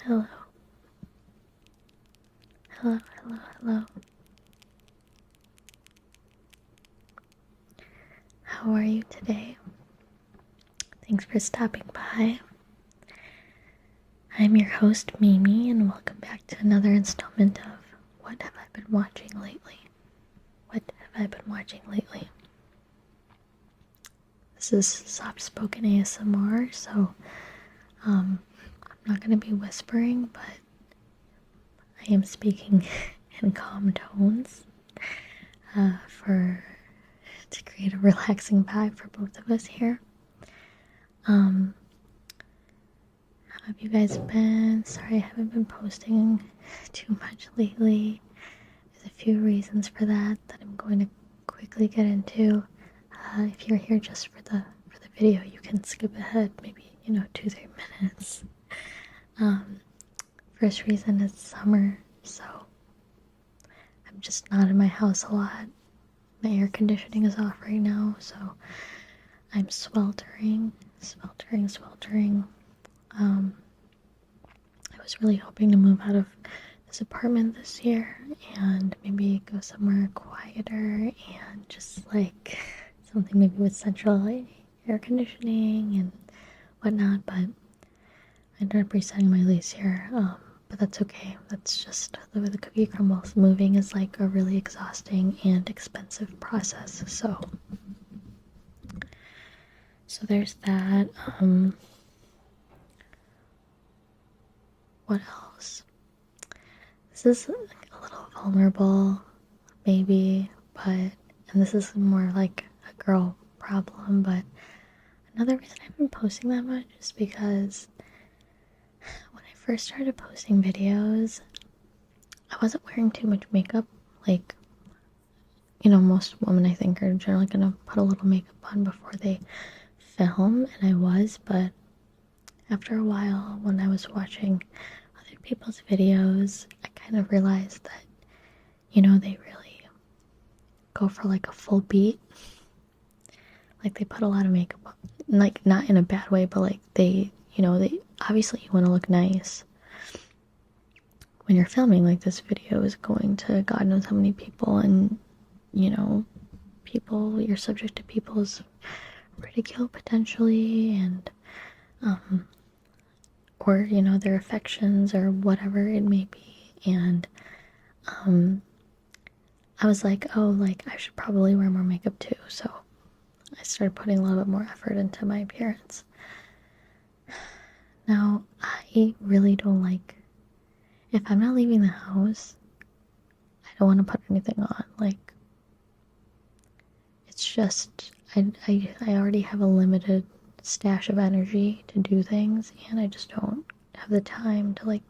Hello. Hello, hello, hello. How are you today? Thanks for stopping by. I'm your host, Mimi, and welcome back to another installment of What Have I Been Watching Lately? What have I been watching lately? This is soft-spoken ASMR, so I'm not going to be whispering, but I am speaking in calm tones to create a relaxing vibe for both of us here. How have you guys been? Sorry, I haven't been posting too much lately. There's a few reasons for that I'm going to quickly get into. If you're here just for the video, you can skip ahead maybe 2-3 minutes. First reason is summer, so I'm just not in my house a lot. My air conditioning is off right now, so I'm sweltering. I was really hoping to move out of this apartment this year and maybe go somewhere quieter and just like something maybe with central air conditioning and whatnot, but I ended up resigning my lease here. But that's okay. That's just the way the cookie crumbles. Moving is like a really exhausting and expensive process. So there's that. What else? This is a little vulnerable, maybe, and this is more like a girl problem, but another reason I haven't been posting that much is because when I first started posting videos, I wasn't wearing too much makeup. Like, most women I think are generally gonna put a little makeup on before they film, and I was, but after a while, when I was watching other people's videos, I kind of realized that, they really go for like a full beat. Like they put a lot of makeup on, like not in a bad way, but like they obviously you want to look nice when you're filming. Like this video is going to God knows how many people, and you're subject to people's ridicule potentially, and or their affections or whatever it may be. And I was like, oh, like I should probably wear more makeup too, so I started putting a little bit more effort into my appearance. Now, I really don't like, if I'm not leaving the house, I don't want to put anything on. Like, it's just, I already have a limited stash of energy to do things, and I just don't have the time to, like,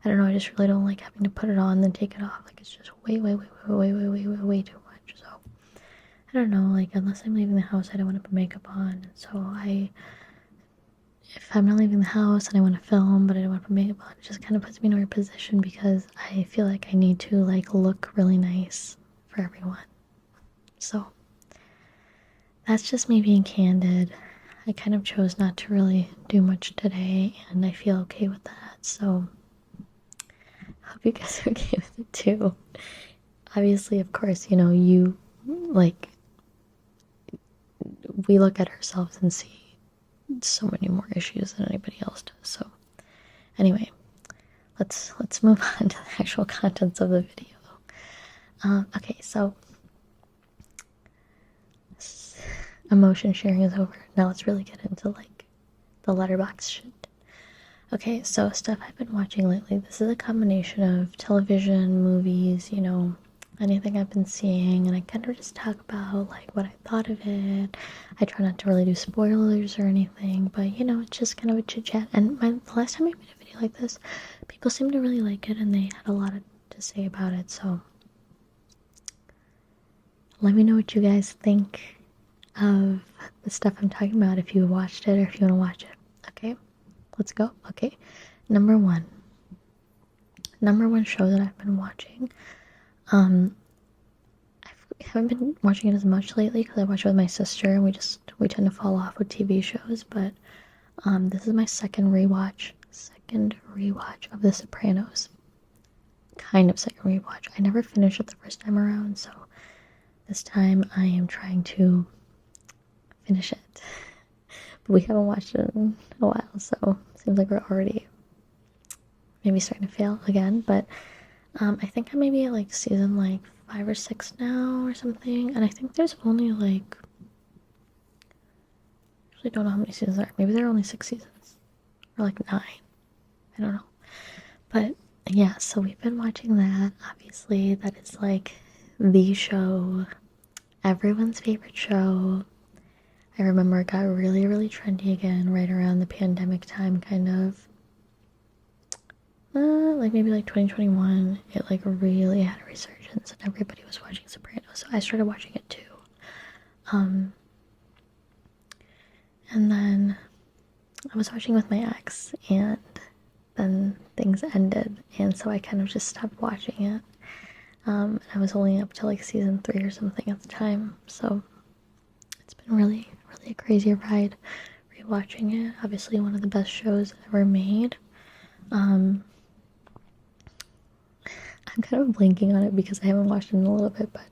I don't know, I just really don't like having to put it on, then take it off. Like, it's just way too much. So, I don't know, like, unless I'm leaving the house, I don't want to put makeup on. So, if I'm not leaving the house and I want to film, but I don't want to put makeup on, it just kind of puts me in a weird position because I feel like I need to, like, look really nice for everyone. So, that's just me being candid. I kind of chose not to really do much today, and I feel okay with that. So, I hope you guys are okay with it too. Obviously, of course, you, like, we look at ourselves and see so many more issues than anybody else does. So anyway, let's move on to the actual contents of the video. Okay, so emotion sharing is over. Now let's really get into like the letterbox shit. Okay, so stuff I've been watching lately. This is a combination of television, movies, anything I've been seeing, and I kind of just talk about like what I thought of it. I try not to really do spoilers or anything, but it's just kind of a chit chat. And the last time I made a video like this, people seemed to really like it, and they had a lot to say about it. So let me know what you guys think of the stuff I'm talking about, if you watched it or if you want to watch it. Okay, let's go. Okay, number one show that I've been watching. I haven't been watching it as much lately because I watch it with my sister, and we tend to fall off with TV shows, but this is my second rewatch second rewatch of The Sopranos. Kind of second rewatch. I never finished it the first time around, so this time I am trying to finish it. But we haven't watched it in a while, so it seems like we're already maybe starting to fail again. But I think I may be at like season like 5 or 6 now or something, and I think there's only like, I actually don't know how many seasons there are. Maybe there are only 6 seasons or like 9. I don't know. But yeah, so we've been watching that. Obviously, that is like the show, everyone's favorite show. I remember it got really, really trendy again right around the pandemic time, kind of. Like maybe like 2021, it like really had a resurgence and everybody was watching Sopranos, so I started watching it too. And then I was watching with my ex, and then things ended, and so I kind of just stopped watching it. I was only up to like season 3 or something at the time, so it's been really, really a crazy ride rewatching it. Obviously, one of the best shows ever made. I'm kind of blanking on it because I haven't watched it in a little bit, but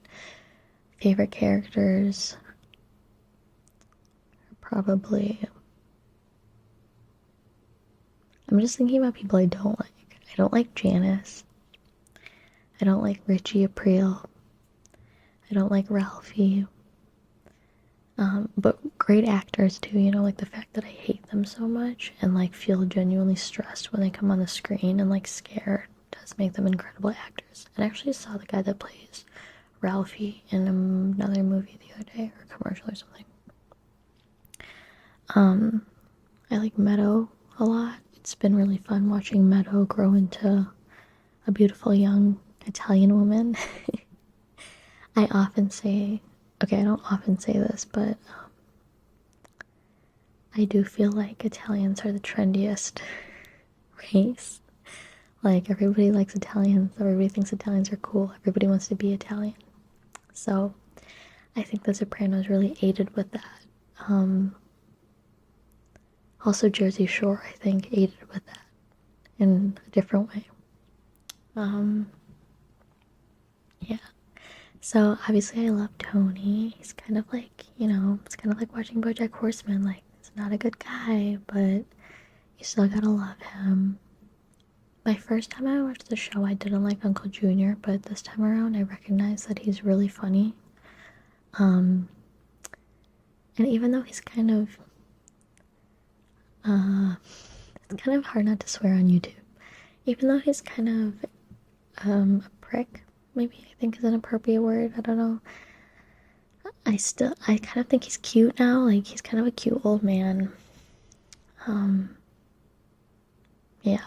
favorite characters are probably. I'm just thinking about people I don't like. I don't like Janice. I don't like Richie Aprile. I don't like Ralphie. But great actors too, you know, like the fact that I hate them so much and like feel genuinely stressed when they come on the screen and like scared does make them incredible actors. And I actually saw the guy that plays Ralphie in another movie the other day, or commercial or something. I like Meadow a lot. It's been really fun watching Meadow grow into a beautiful young Italian woman. I often say, okay, I don't often say this, but I do feel like Italians are the trendiest race. Like, everybody likes Italians, everybody thinks Italians are cool, everybody wants to be Italian. So, I think The Sopranos really aided with that. Also, Jersey Shore, I think, aided with that in a different way. Yeah. So, obviously, I love Tony. He's kind of like, you know, it's kind of like watching BoJack Horseman. Like, he's not a good guy, but you still gotta love him. My first time I watched the show, I didn't like Uncle Junior, but this time around, I recognize that he's really funny. And even though he's kind of, it's kind of hard not to swear on YouTube. Even though he's kind of, a prick, maybe I think is an appropriate word, I don't know. I kind of think he's cute now, like, he's kind of a cute old man. Yeah.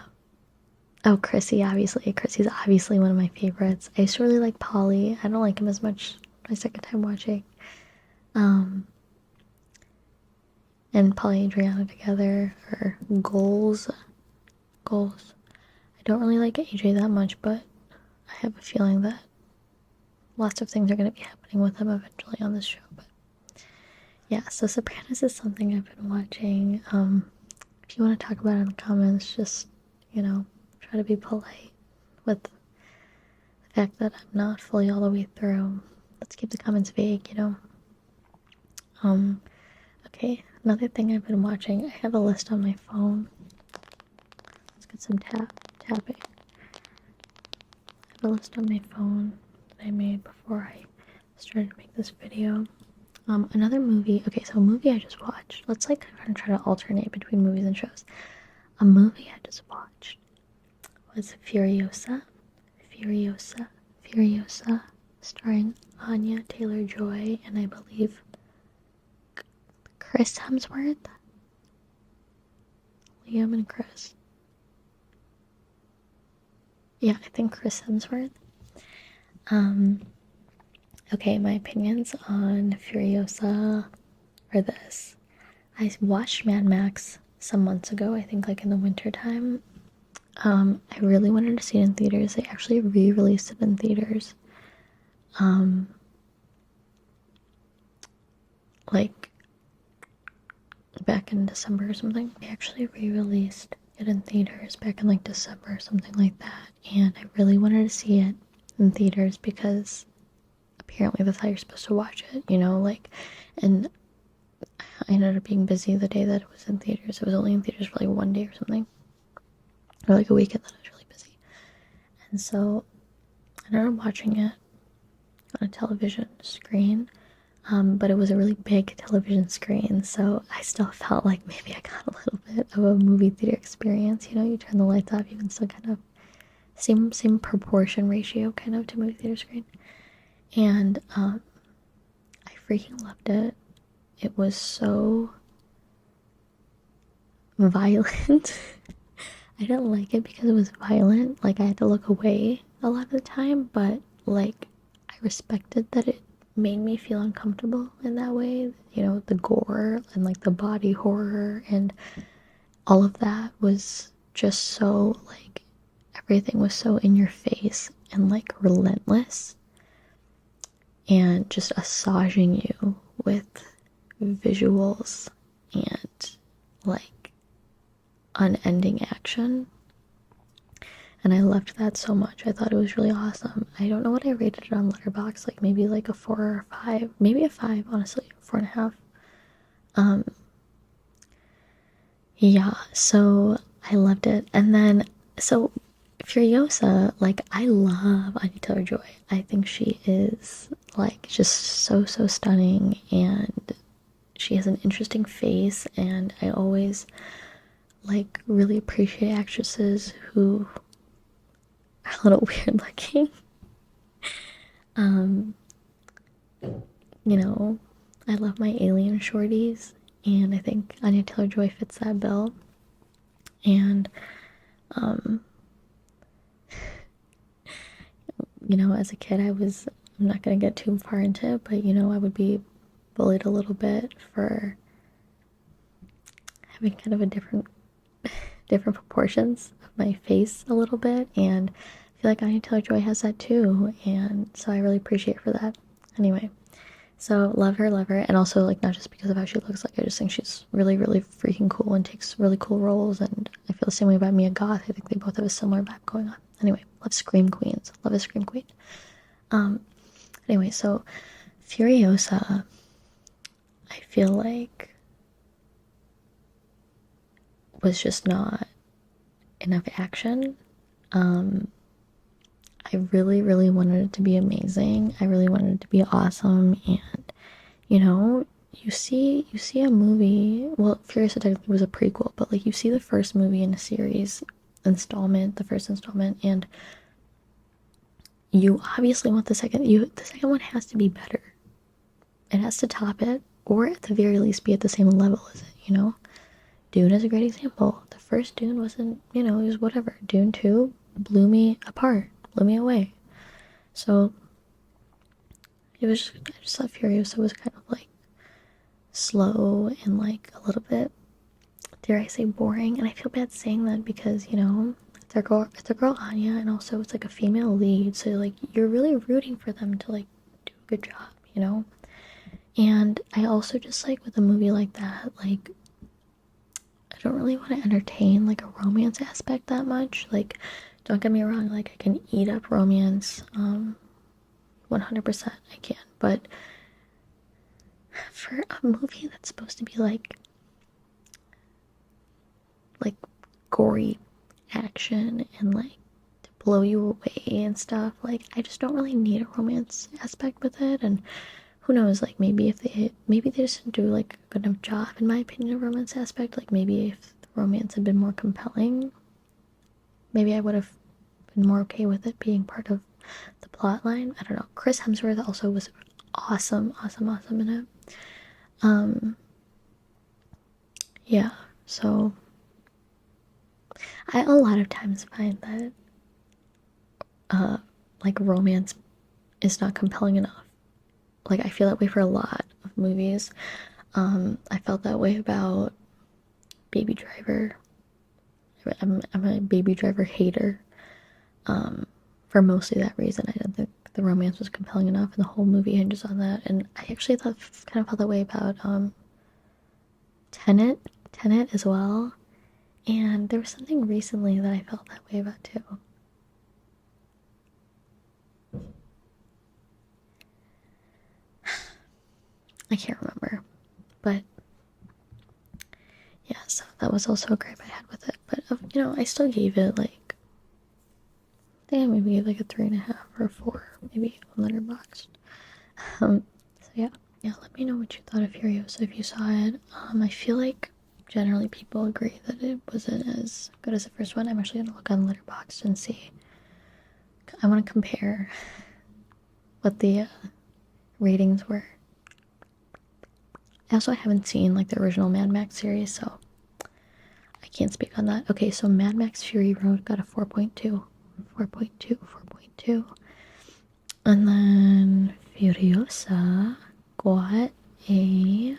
Oh, Chrissy, obviously. Chrissy's obviously one of my favorites. I used to really like Polly. I don't like him as much my second time watching. And Polly and Adriana together, or Goals. Goals. I don't really like AJ that much, but I have a feeling that lots of things are going to be happening with him eventually on this show. But yeah, so Sopranos is something I've been watching. If you want to talk about it in the comments, just, you know, try to be polite with the fact that I'm not fully all the way through. Let's keep the comments vague, you know. Okay, another thing I've been watching, I have a list on my phone. Let's get some tapping. I have a list on my phone that I made before I started to make this video. Another movie, okay, so a movie I just watched. Let's like kind of try to alternate between movies and shows. A movie I just watched was Furiosa, starring Anya Taylor-Joy and I believe Chris Hemsworth. Liam and Chris. Yeah, I think Chris Hemsworth. Okay, my opinions on Furiosa are this. I watched Mad Max some months ago, I think like in the winter time. I really wanted to see it in theaters. They actually re-released it in theaters. Like back in December or something. They actually re-released it in theaters back in like December or something like that, and I really wanted to see it in theaters because apparently that's how you're supposed to watch it, you know, like, and I ended up being busy the day that it was in theaters. It was only in theaters for like one day or something, or like a weekend that I was really busy. And so I ended up watching it on a television screen, but it was a really big television screen, so I still felt like maybe I got a little bit of a movie theater experience. You know, you turn the lights off, you can still kind of same proportion ratio kind of to movie theater screen, and I freaking loved it. It was so violent. I didn't like it because it was violent. Like I had to look away a lot of the time, but like I respected that it made me feel uncomfortable in that way. You know, the gore and like the body horror and all of that was just so like everything was so in your face and like relentless and just massaging you with visuals and like unending action. And I loved that so much. I thought it was really awesome. I don't know what I rated it on Letterboxd, like maybe like a 4 or 5, maybe a 5, honestly, 4.5. Yeah, so I loved it. And then, so Furiosa, like, I love Anya Taylor-Joy. I think she is, like, just so stunning, and she has an interesting face, and I always, like, really appreciate actresses who are a little weird looking. Um, you know, I love my alien shorties, and I think Anya Taylor-Joy fits that bill. And you know, as a kid, I'm not gonna get too far into it, but you know, I would be bullied a little bit for having kind of a different proportions of my face a little bit, and I feel like Anya Taylor-Joy has that too, and so I really appreciate for that. Anyway, so love her, and also like not just because of how she looks, like I just think she's really freaking cool and takes really cool roles, and I feel the same way about Mia Goth. I think they both have a similar vibe going on. Anyway, love scream queens, love a scream queen. Um, anyway, so Furiosa, I feel like was just not enough action. I really wanted it to be amazing. I really wanted it to be awesome, and you know, you see a movie. Well, Furiosa technically was a prequel, but like you see the first movie in a series installment, the first installment, and you obviously want the second one has to be better. It has to top it, or at the very least be at the same level as it, you know? Dune is a great example. The first Dune wasn't, you know, it was whatever. Dune 2 blew me apart, blew me away. So, I just thought Furiosa was kind of like slow and like a little bit, dare I say, boring. And I feel bad saying that because, you know, it's a girl Anya, and also it's like a female lead. So, like, you're really rooting for them to like do a good job, you know? And I also just like with a movie like that, like I don't really want to entertain like a romance aspect that much. Like, don't get me wrong, like I can eat up romance, 100% I can. But for a movie that's supposed to be like gory action and like to blow you away and stuff, like I just don't really need a romance aspect with it. And who knows, like maybe they just didn't do like a good enough job in my opinion of romance aspect. Like maybe if the romance had been more compelling, maybe I would have been more okay with it being part of the plot line. I don't know. Chris Hemsworth also was awesome in it. Yeah, so I a lot of times find that like romance is not compelling enough. Like I feel that way for a lot of movies. I felt that way about Baby Driver. I'm a Baby Driver hater. For mostly that reason. I didn't think the romance was compelling enough, and the whole movie hinges on that. And I actually kind of felt that way about Tenet as well. And there was something recently that I felt that way about too. I can't remember. But yeah, so that was also a gripe I had with it. But I still gave it like I think I maybe gave like a 3.5 or a 4, maybe on Letterboxd. So yeah, let me know what you thought of Furiosa if you saw it. I feel like generally people agree that it wasn't as good as the first one. I'm actually gonna look on Letterboxd and see. I want to compare what the ratings were. I also haven't seen like the original Mad Max series, so I can't speak on that. Okay, so Mad Max Fury Road got a 4.2, 4.2, 4.2. And then Furiosa got a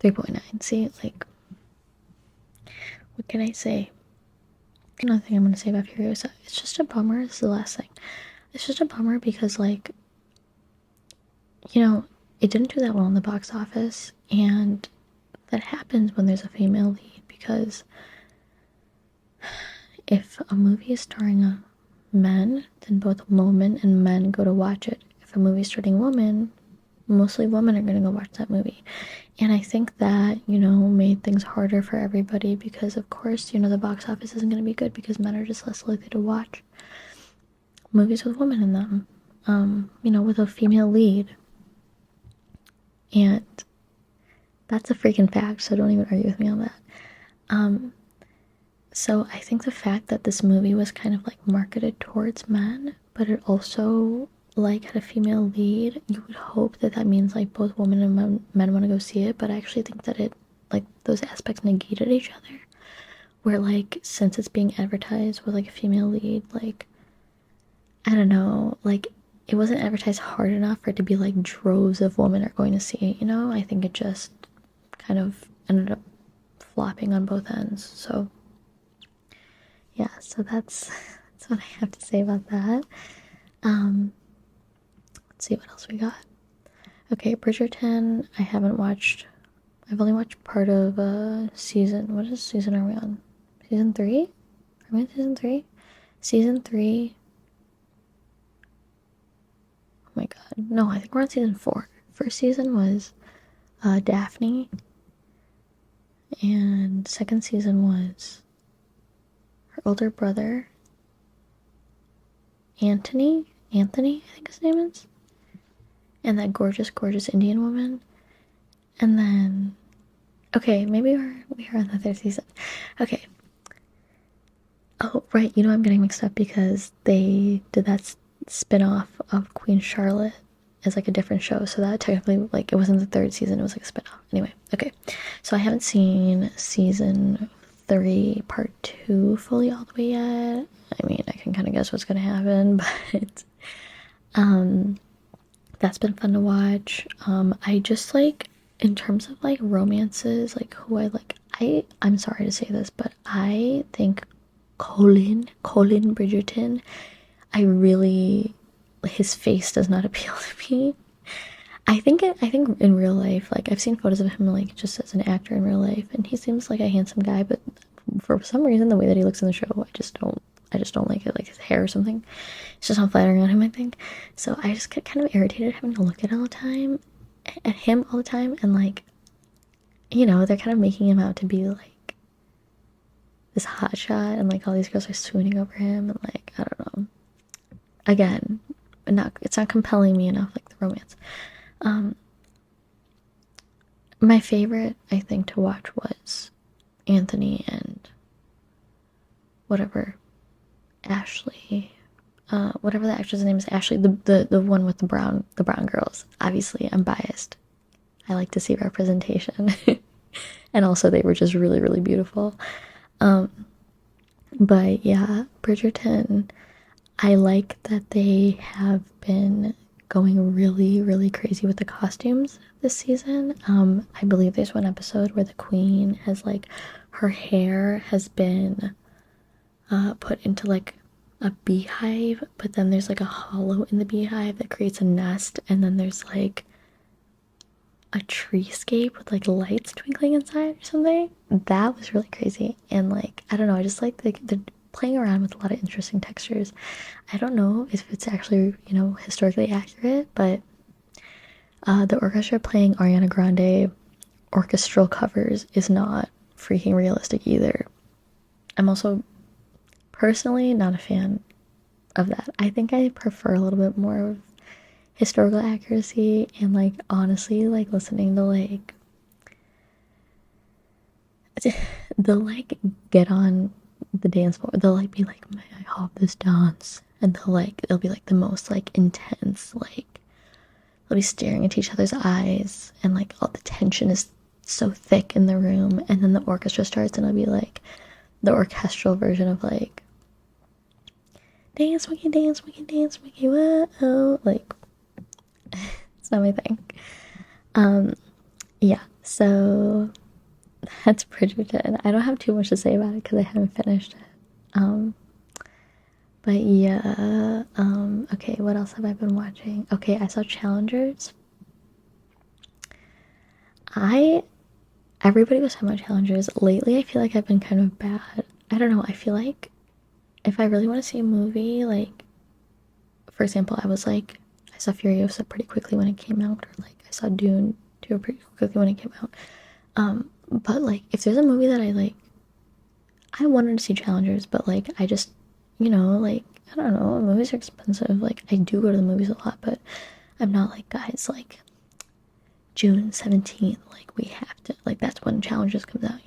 3.9. See, like, what can I say? Another thing I'm gonna say about Furiosa, it's just a bummer. This is the last thing. It's just a bummer because, like, it didn't do that well in the box office, and that happens when there's a female lead because if a movie is starring a men, then both women and men go to watch it. If a movie is starring women, mostly women are going to go watch that movie. And I think that, made things harder for everybody because, of course, the box office isn't going to be good because men are just less likely to watch movies with women in them, with a female lead. And that's a freaking fact, so don't even argue with me on that. So I think the fact that this movie was kind of like marketed towards men, but it also like had a female lead, you would hope that that means like both women and men want to go see it, but I actually think that it like those aspects negated each other. Where like since it's being advertised with like a female lead, like I don't know, like it wasn't advertised hard enough for it to be like droves of women are going to see it, I think it just kind of ended up flopping on both ends. So yeah, so that's what I have to say about that. Let's see what else we got. Okay, Bridgerton, I haven't watched. I've only watched part of season. What season are we on? Season 3? Are we on season 3? Season 3. Oh my god. No, I think we're on season 4. First season was Daphne. And second season was her older brother, Anthony, I think his name is. And that gorgeous, gorgeous Indian woman. And then, okay, maybe we are on the third season. Okay. Oh, right. I'm getting mixed up because they did that spin-off of Queen Charlotte as like a different show. So that technically, like, it wasn't the third season. It was like a spin-off. Anyway, okay. So I haven't seen season 3, part 2 fully all the way yet. I mean, I can kind of guess what's going to happen, but that's been fun to watch. I just like in terms of like romances, like who I like, I'm sorry to say this, but I think Colin Bridgerton, his face does not appeal to me. I think in real life, like I've seen photos of him like just as an actor in real life, and he seems like a handsome guy, but for some reason the way that he looks in the show, I just don't like it, like his hair or something. It's just not flattering on him, I think. So I just get kind of irritated having to look at him all the time, and like, they're kind of making him out to be like this hot shot, and like all these girls are swooning over him, and like I don't know. Again, it's not compelling me enough like the romance. My favorite, I think, to watch was Anthony and whatever Ashley, whatever the actress' name is, Ashley, the one with the brown girls. Obviously, I'm biased. I like to see representation, and also they were just really, really beautiful. But yeah, Bridgerton. I like that they have been going really, really crazy with the costumes this season. I believe there's one episode where the queen has like her hair has been put into like a beehive, but then there's like a hollow in the beehive that creates a nest, and then there's like a treescape with like lights twinkling inside or something. That was really crazy. And like, I don't know, I just like they're playing around with a lot of interesting textures. I don't know if it's actually, historically accurate, but the orchestra playing Ariana Grande orchestral covers is not freaking realistic either. I'm also personally not a fan of that. I think I prefer a little bit more of historical accuracy and like honestly like listening to like they'll like get on the dance floor. They'll like be like, "May I have this dance?" And they'll be like the most like intense, like they'll be staring into each other's eyes and like all the tension is so thick in the room, and then the orchestra starts and it'll be like the orchestral version of like dance wiki dance wiki dance wiki whoa, like it's not my thing. Yeah, so that's Bridgerton. I don't have too much to say about it because I haven't finished it. But yeah, okay, what else have I been watching? Okay, I saw Challengers. I Everybody was talking about Challengers. Lately I feel like I've been kind of bad. I don't know, I feel like if I really want to see a movie, like for example, I saw Furiosa pretty quickly when it came out, or like I saw Dune 2 pretty quickly when it came out. But like if there's a movie that I like, I wanted to see Challengers, but like I just, like I don't know, movies are expensive. Like I do go to the movies a lot, but I'm not like guys like June 17th, like we have to, like that's when Challengers comes out.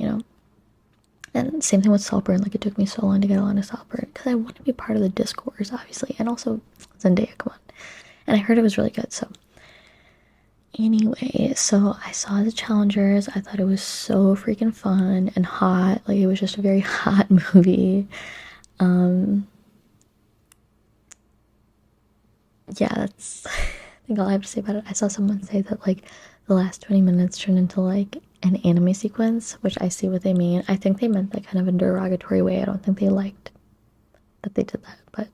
And same thing with Saltburn, like it took me so long to get on to Saltburn because I want to be part of the discourse, obviously, and also Zendaya, come on. And I heard it was really good, so anyway, so I saw the Challengers. I thought it was so freaking fun and hot. Like it was just a very hot movie. Yeah, that's I think all I have to say about it. I saw someone say that like the last 20 minutes turned into like an anime sequence, which I see what they mean. I think they meant that kind of a derogatory way. I don't think they liked that they did that, but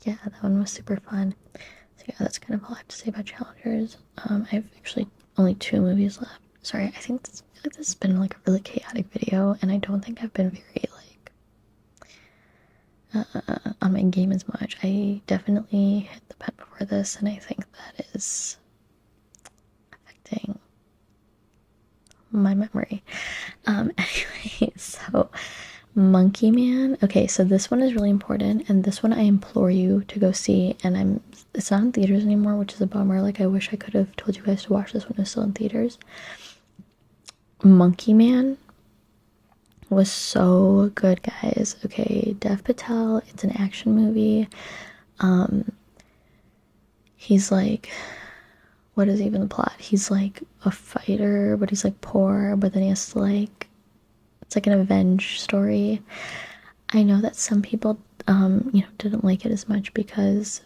yeah, that one was super fun. So yeah, that's kind of all I have to say about Challengers. I have actually only 2 movies left. Sorry, I think this has been like a really chaotic video, and I don't think I've been very on my game as much. I definitely hit the pen before this, and I think that is affecting my memory. Anyway, so Monkey Man. Okay, so this one is really important, and this one I implore you to go see. And it's not in theaters anymore, which is a bummer. Like I wish I could have told you guys to watch this when it was still in theaters. Monkey Man was so good, guys. Okay, Dev Patel, it's an action movie. He's like, what is even the plot? He's like a fighter, but he's like poor, but then he has to like, it's like an revenge story. I know that some people, didn't like it as much because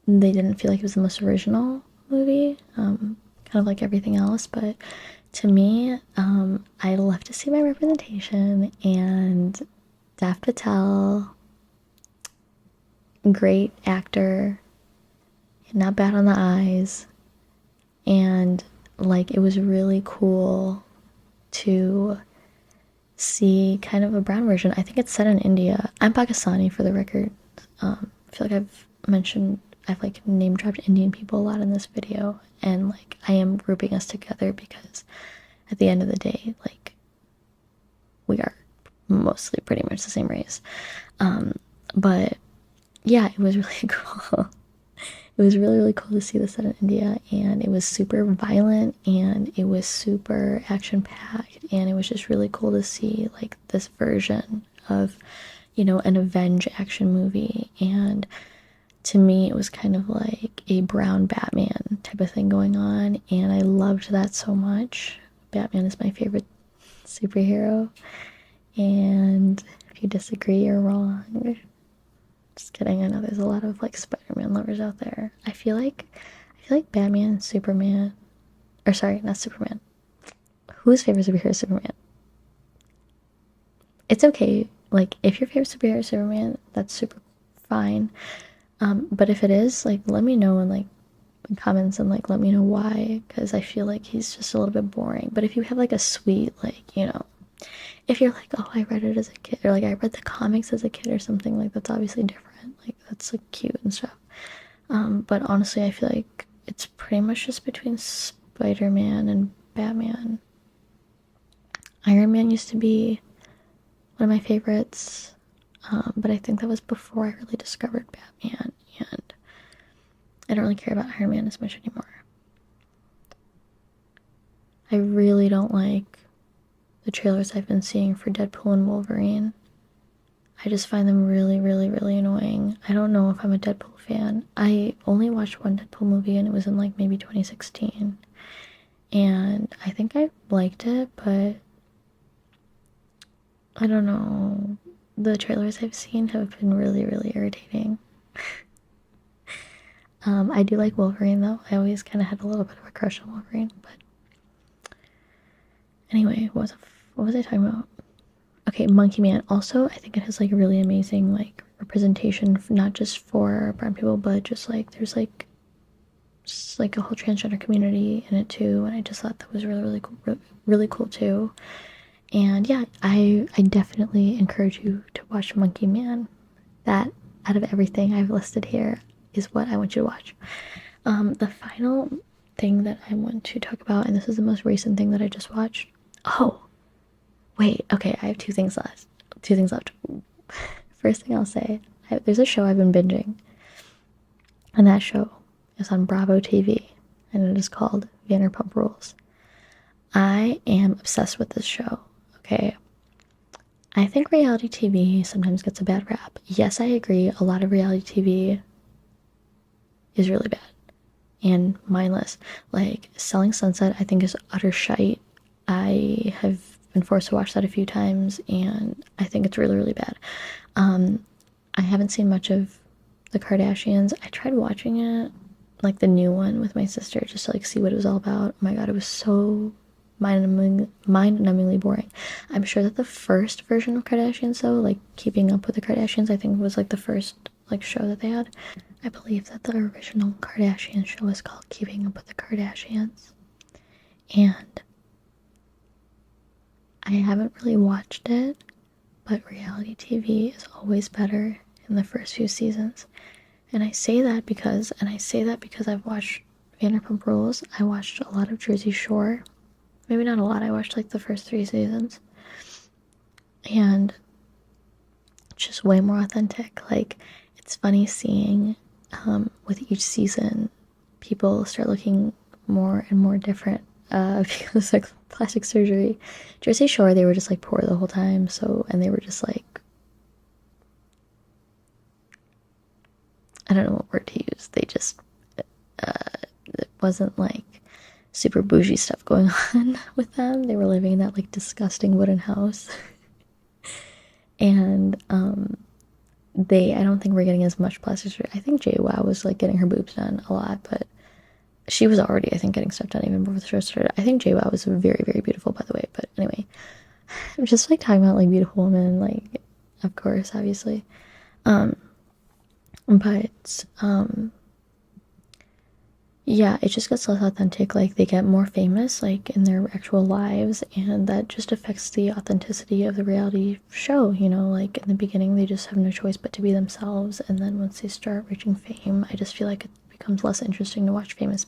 they didn't feel like it was the most original movie, kind of like everything else, but to me, I love to see my representation, and Dev Patel, great actor, not bad on the eyes, and like it was really cool to see kind of a brown version. I think it's set in India. I'm Pakistani for the record. I feel like I've like name dropped Indian people a lot in this video, and like I am grouping us together because at the end of the day, like we are mostly pretty much the same race. But yeah, it was really cool. It was really, really cool to see this set in India, and it was super violent and it was super action-packed, and it was just really cool to see like this version of, an avenge action movie. And to me, it was kind of like a brown Batman type of thing going on, and I loved that so much. Batman is my favorite superhero, and if you disagree, you're wrong. Just kidding. I know there's a lot of like Spider-Man lovers out there. I feel like Batman, Superman, or sorry, not Superman. Whose favorite superhero is Superman? It's okay. Like if your favorite superhero is Superman, that's super fine. But if it is, like let me know in like comments and like let me know why, because I feel like he's just a little bit boring. But if you have like a sweet, like, you know, if you're like, oh, I read it as a kid, or like I read the comics as a kid or something, like that's obviously different. Like that's like cute and stuff. But honestly, I feel like it's pretty much just between Spider-Man and Batman. Iron Man used to be one of my favorites, but I think that was before I really discovered Batman, and I don't really care about Iron Man as much anymore. I really don't like the trailers I've been seeing for Deadpool and Wolverine. I just find them really, really, really annoying. I don't know if I'm a Deadpool fan. I only watched one Deadpool movie and it was in like maybe 2016. And I think I liked it, but I don't know. The trailers I've seen have been really, really irritating. I do like Wolverine though. I always kind of had a little bit of a crush on Wolverine, but anyway, what was I talking about? Okay, Monkey Man. Also, I think it has like a really amazing like representation, not just for brown people, but just like there's like just like a whole transgender community in it too, and I just thought that was really, really cool, really cool too. And yeah, I definitely encourage you to watch Monkey Man. That out of everything I've listed here is what I want you to watch. The final thing that I want to talk about, and this is the most recent thing that I just watched. Oh, wait, okay, I have two things left. Two things left. First thing I'll say, there's a show I've been binging, and that show is on Bravo TV, and it is called Vanderpump Rules. I am obsessed with this show, okay? I think reality TV sometimes gets a bad rap. Yes, I agree, a lot of reality TV is really bad and mindless. Like, Selling Sunset, I think, is utter shite. I have been forced to watch that a few times, and I think it's really, really bad. I haven't seen much of the Kardashians. I tried watching it, like the new one with my sister, just to like see what it was all about. Oh my god, it was so mind-numbingly boring. I'm sure that the first version of Kardashians, though, like Keeping Up with the Kardashians, I think was like the first like show that they had. I believe that the original Kardashian show is called Keeping Up with the Kardashians, and I haven't really watched it, but reality TV is always better in the first few seasons. And I say that because I've watched Vanderpump Rules. I watched a lot of Jersey Shore. Maybe not a lot. I watched like the first 3 seasons. And it's just way more authentic. Like, it's funny seeing with each season, people start looking more and more different because like plastic surgery. Jersey Shore, they were just like poor the whole time. So, and they were just like, I don't know what word to use. They just, it wasn't like super bougie stuff going on with them. They were living in that like disgusting wooden house. And I don't think we're getting as much plastic surgery. I think JWoww was like getting her boobs done a lot, but she was already, I think, getting stuff done even before the show started. I think JWoww was very, very beautiful, by the way. But anyway, I'm just like talking about like beautiful women, like, of course, obviously. But yeah, it just gets less authentic. Like, they get more famous like in their actual lives, and that just affects the authenticity of the reality show, you know. Like, in the beginning they just have no choice but to be themselves, and then once they start reaching fame, I just feel like it becomes less interesting to watch famous.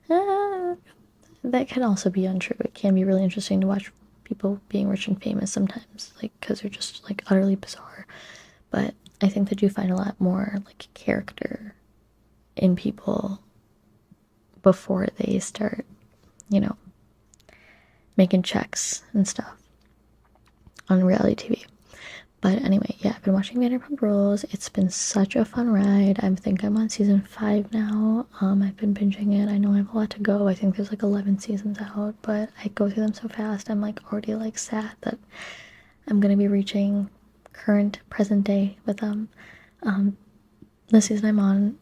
That can also be untrue. It can be really interesting to watch people being rich and famous sometimes, like, because they're just like utterly bizarre. But I think that you find a lot more like character in people before they start, you know, making checks and stuff on reality TV. But anyway, yeah, I've been watching Vanderpump Rules. It's been such a fun ride. I think I'm on season 5 now. I've been binging it. I know I have a lot to go. I think there's like 11 seasons out, but I go through them so fast. I'm like already like sad that I'm gonna be reaching present day with them. The season I'm on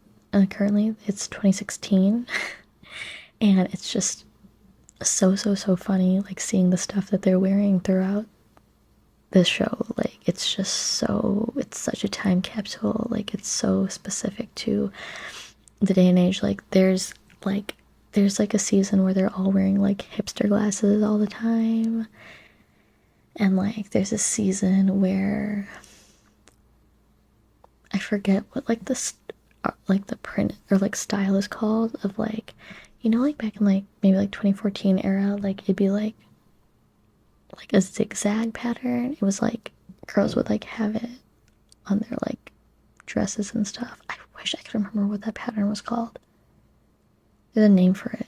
currently, it's 2016. And it's just so funny, like, seeing the stuff that they're wearing throughout this show. Like, it's such a time capsule. Like, it's so specific to the day and age. Like, there's like there's like a season where they're all wearing like hipster glasses all the time, and like there's a season where I forget what like like the print or like style is called, of like, you know, like back in like maybe like 2014 era, like it'd be like a zigzag pattern. It was like girls would like have it on their like dresses and stuff. I wish I could remember what that pattern was called. There's a name for it,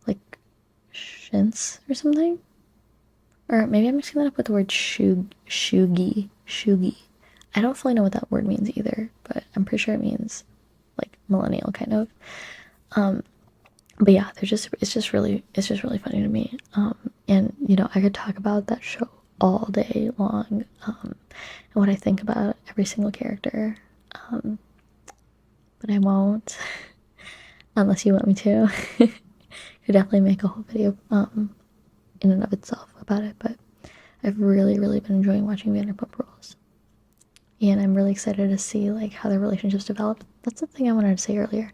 like shints or something. Or maybe I'm mixing that up with the word shugi. I don't fully know what that word means either, but I'm pretty sure it means like millennial kind of. But yeah, it's just really funny to me. And you know, I could talk about that show all day long, and what I think about every single character. But I won't, unless you want me to. Could definitely make a whole video in and of itself about it, but I've really, really been enjoying watching Vanderpump Rules. And I'm really excited to see like how the relationships develop. That's the thing I wanted to say earlier.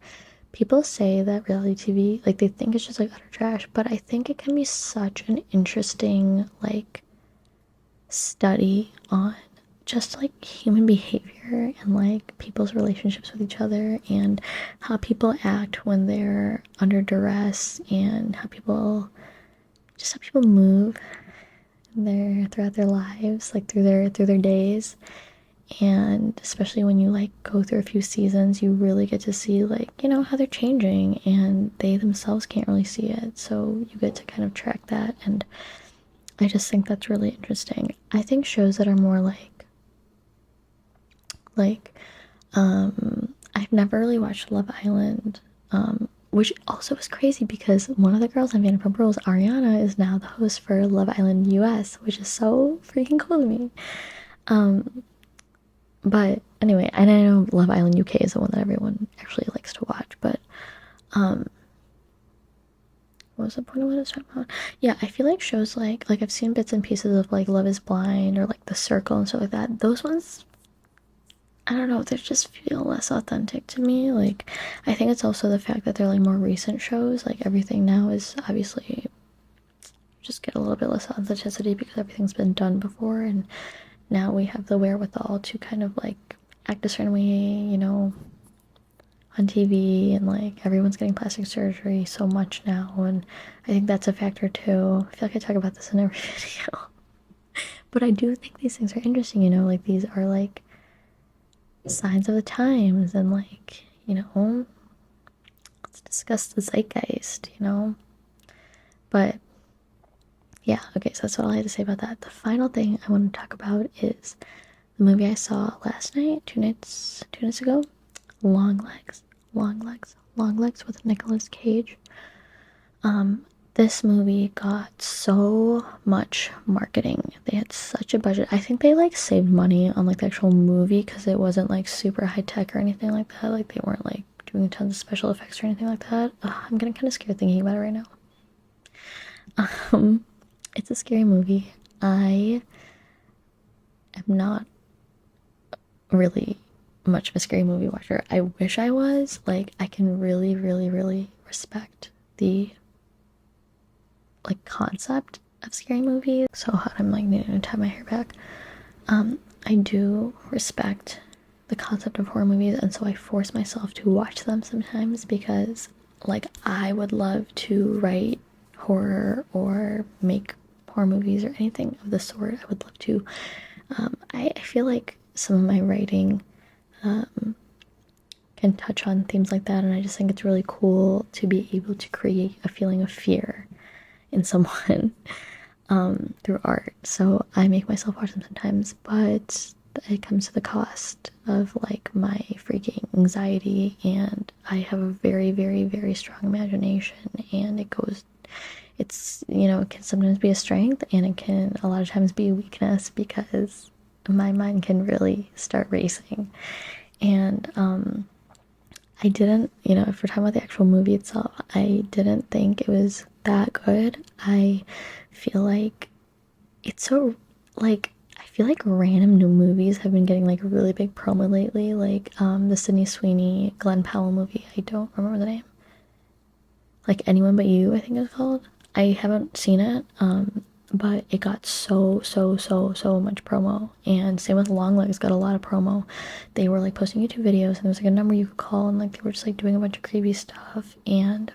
People say that reality TV, like they think it's just like utter trash, but I think it can be such an interesting like study on just like human behavior and like people's relationships with each other and how people act when they're under duress and how people move throughout their lives, like through their days. And especially when you like go through a few seasons, you really get to see like, you know, how they're changing, and they themselves can't really see it, so you get to kind of track that. And I just think that's really interesting. I think shows that are more like I've never really watched Love Island, which also is crazy because one of the girls on Vanderpump Rules, Ariana, is now the host for Love Island US, which is so freaking cool to me. But anyway, and I know Love Island UK is the one that everyone actually likes to watch, but what was the point of what I was talking about? Yeah, I feel like shows like I've seen bits and pieces of like Love is Blind or like The Circle and stuff like that. Those ones, I don't know, they just feel less authentic to me. Like, I think it's also the fact that they're like more recent shows. Like, everything now is obviously just get a little bit less authenticity because everything's been done before, and now we have the wherewithal to kind of like act a certain way, you know, on TV, and like everyone's getting plastic surgery so much now, and I think that's a factor too. I feel like I talk about this in every video, but I do think these things are interesting, you know, like these are like signs of the times, and like, you know, let's discuss the zeitgeist, you know. But yeah, okay, so that's all I had to say about that. The final thing I want to talk about is the movie I saw last night, two nights ago, Longlegs with Nicolas Cage. This movie got so much marketing. They had such a budget. I think they like saved money on like the actual movie because it wasn't like super high tech or anything like that. Like they weren't like doing tons of special effects or anything like that. I'm getting kind of scared thinking about it right now. It's a scary movie. I am not really much of a scary movie watcher. I wish I was. Like, I can really, really, really respect the like concept of scary movies. So hot, I'm like needing to tie my hair back. I do respect the concept of horror movies, and so I force myself to watch them sometimes because like I would love to write horror or make horror movies or anything of the sort. I would love to. I feel like some of my writing can touch on themes like that, and I just think it's really cool to be able to create a feeling of fear in someone through art. So I make myself watch them sometimes, but it comes to the cost of like my freaking anxiety, and I have a very, very, very strong imagination, and it's, you know, it can sometimes be a strength, and it can a lot of times be a weakness because my mind can really start racing. And I didn't, you know, if we're talking about the actual movie itself, I didn't think it was that good. I feel like it's so, like, I feel like random new movies have been getting like a really big promo lately, like the Sydney Sweeney Glenn Powell movie. I don't remember the name. like Anyone But You, I think it's called. I haven't seen it, but it got so much promo. And same with Longlegs, got a lot of promo. They were like posting YouTube videos, and there was like a number you could call, and like they were just like doing a bunch of creepy stuff. And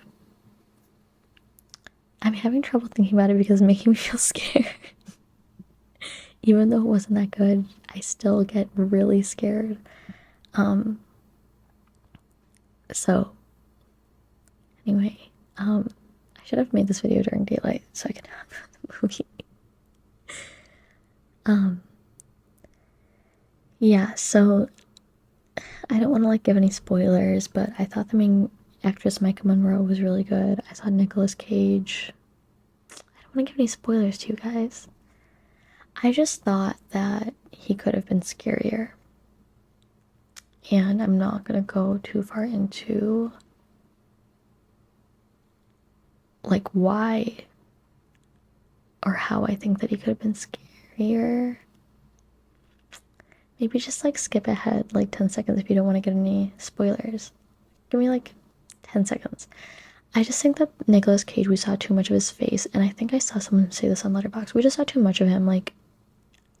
I'm having trouble thinking about it because it's making me feel scared. Even though it wasn't that good, I still get really scared. So anyway, I should have made this video during daylight so I could have the movie. Yeah, so I don't want to like give any spoilers, but I thought the main actress Micah Monroe was really good. I thought Nicolas Cage. I don't want to give any spoilers to you guys. I just thought that he could have been scarier. And I'm not gonna go too far into like why or how I think that he could have been scarier. Maybe just like skip ahead like 10 seconds if you don't want to get any spoilers. Give me like 10 seconds. I just think that Nicolas Cage, we saw too much of his face, and I think I saw someone say this on Letterboxd. We just saw too much of him. Like,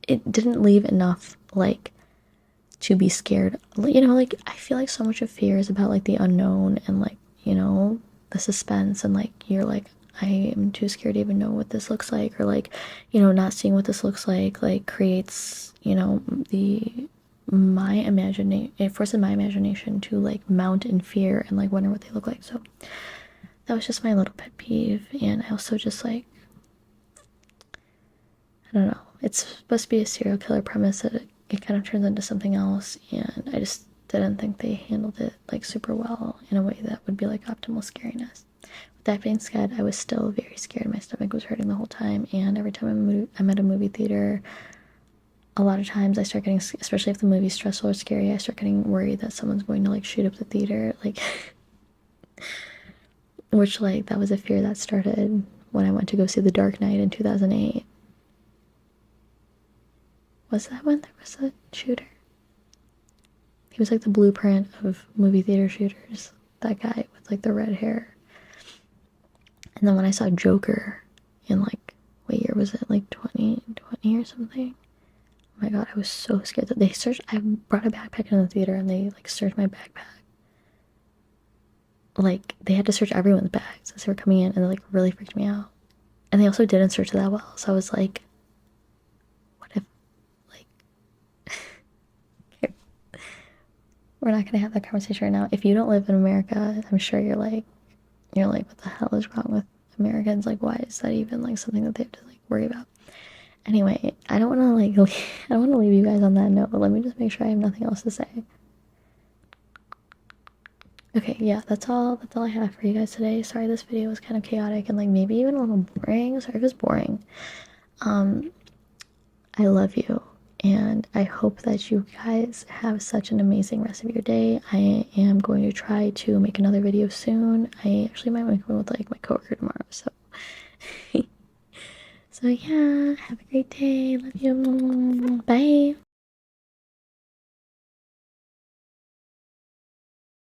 it didn't leave enough, like, to be scared. You know, like, I feel like so much of fear is about, like, the unknown and, like, you know, the suspense, and, like, you're like, I am too scared to even know what this looks like, or, like, you know, not seeing what this looks like creates, you know, my imagination, it forces my imagination to, like, mount in fear and, like, wonder what they look like, so that was just my little pet peeve. And I also just like, I don't know, it's supposed to be a serial killer premise that it kind of turns into something else, and I just didn't think they handled it like super well in a way that would be like optimal scariness. With that being said, I was still very scared. My stomach was hurting the whole time, and every time I'm at a movie theater, a lot of times I start getting, especially if the movie's stressful or scary, I start getting worried that someone's going to like shoot up the theater, like which, like, that was a fear that started when I went to go see The Dark Knight in 2008. Was that when there was a shooter? He was like the blueprint of movie theater shooters. That guy with like the red hair. And then when I saw Joker in like, what year was it? Like 2020 or something? Oh my god, I was so scared that they searched. I brought a backpack in the theater and they like searched my backpack. Like, they had to search everyone's bags as they were coming in, and it like really freaked me out. And they also didn't search that well, so I was like, what if, like, okay, we're not gonna have that conversation right now. If you don't live in America, I'm sure you're like, what the hell is wrong with Americans? Like, why is that even like something that they have to like worry about? Anyway, I don't want to like, I don't want to leave you guys on that note, but let me just make sure I have nothing else to say. Okay, yeah, that's all I have for you guys today. Sorry this video was kind of chaotic and like maybe even a little boring. Sorry if it's boring. I love you, and I hope that you guys have such an amazing rest of your day. I am going to try to make another video soon. I actually might make one with like my coworker tomorrow, so so yeah, have a great day. Love you. Bye.